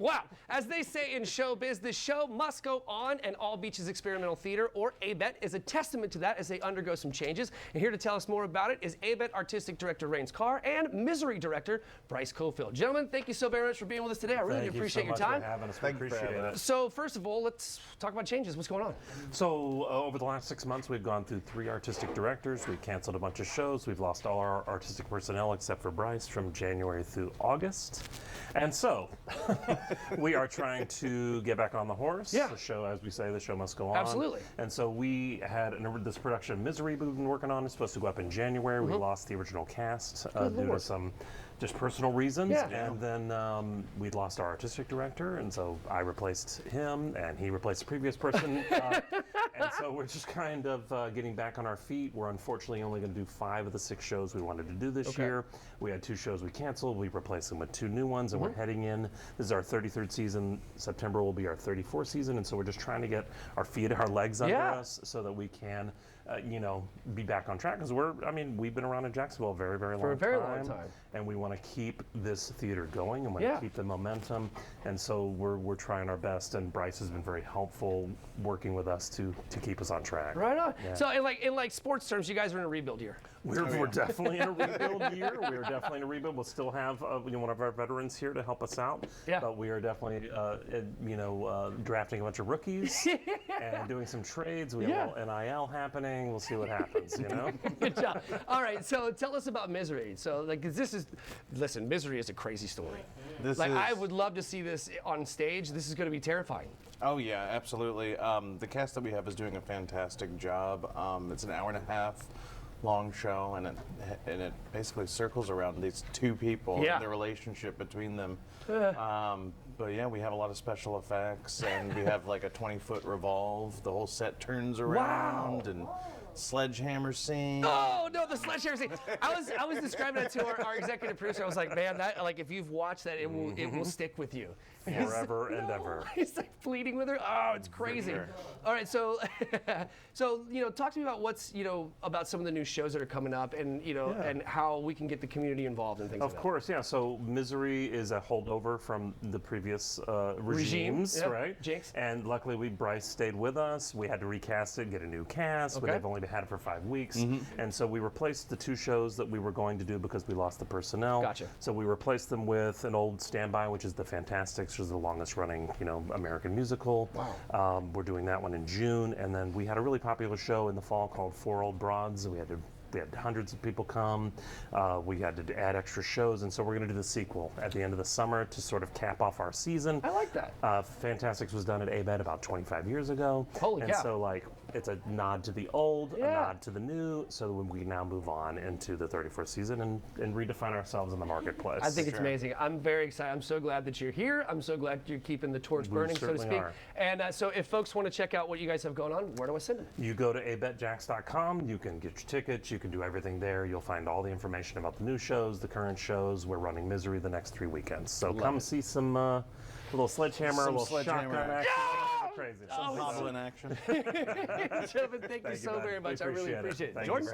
Wow. As they say in showbiz, the show must go on, and All Beaches Experimental Theater, or ABET, is a testament to that as they undergo some changes. And here to tell us more about it is ABET Artistic Director Rains Carr and Misery Director Bryce Cofield. Gentlemen, thank you so very much for being with us today. I really appreciate your time. Thank you so much for having us. We appreciate it. So first of all, let's talk about changes. What's going on? So over the last 6 months, we've gone through 3 artistic directors. We've canceled a bunch of shows. We've lost all our artistic personnel except for Bryce from January through August. And so we are trying to get back on the horse. Yeah. The show, as we say, the show must go on. Absolutely. And so we had this production of Misery we've been working on. It's supposed to go up in January. We lost the original cast due to some just personal reasons. Yeah. And then we lost our artistic director. And so I replaced him and he replaced the previous person. And so we're just kind of getting back on our feet. We're unfortunately only going to do 5 of the 6 shows we wanted to do this year. We had 2 shows we canceled. We replaced them with 2 new ones, and we're heading in. This is our 33rd season. September will be our 34th season, and so we're just trying to get our feet, our legs under us, so that we can, be back on track. Because we've been around in Jacksonville a very, very long time. For a very long time. And we want to keep this theater going, and want to keep the momentum. And so we're trying our best, and Bryce has been very helpful working with us to keep us on track. Right on. Yeah. So in like sports terms, you guys are in a rebuild year. We're definitely in a rebuild year. We're definitely in a rebuild. We'll still have one of our veterans here to help us out. Yeah. But we are definitely drafting a bunch of rookies and doing some trades. We have a little NIL happening. We'll see what happens. Good job. All right. So tell us about Misery. So listen, Misery is a crazy story. I would love to see this on stage. This is going to be terrifying. Oh yeah, absolutely. The cast that we have is doing a fantastic job. It's an hour-and-a-half long show, and it basically circles around these 2 people and the relationship between them. But yeah, we have a lot of special effects, and we have like a 20-foot revolve. The whole set turns around, and sledgehammer scene. Oh no, the sledgehammer scene! I was describing that to our executive producer. I was like, man, that if you've watched that, it will stick with you forever and ever. He's like pleading with her. Oh, it's crazy. Sure. All right, so talk to me about what's about some of the new shows that are coming up, and and how we can get the community involved and things. Of course, yeah. So Misery is a holdover from the previous regimes, right? Jinx. And luckily, Bryce stayed with us. We had to recast it, get a new cast. But they've only had it for 5 weeks, and so we replaced the 2 shows that we were going to do because we lost the personnel. Gotcha. So we replaced them with an old standby, which is The Fantastics, which is the longest running, American musical. Wow. We're doing that one in June, and then we had a really popular show in the fall called 4 Old Broads. We had hundreds of people come. We had to add extra shows, and so we're going to do the sequel at the end of the summer to sort of cap off our season. I like that. Fantastics was done at ABET about 25 years ago. Holy cow. So it's a nod to the old, a nod to the new, so that we can now move on into the 31st season and redefine ourselves in the marketplace. I think it's amazing. I'm very excited. I'm so glad that you're here. I'm so glad you're keeping the torch burning, so to speak. Are. And so if folks want to check out what you guys have going on, where do I send them? You go to abetjax.com. You can get your tickets. You can do everything there. You'll find all the information about the new shows, the current shows. We're running Misery the next 3 weekends. So come see some little sledgehammer, a little shotgun action. Crazy. Some hobbling action. Gentlemen, thank you so very much. I really appreciate it. George?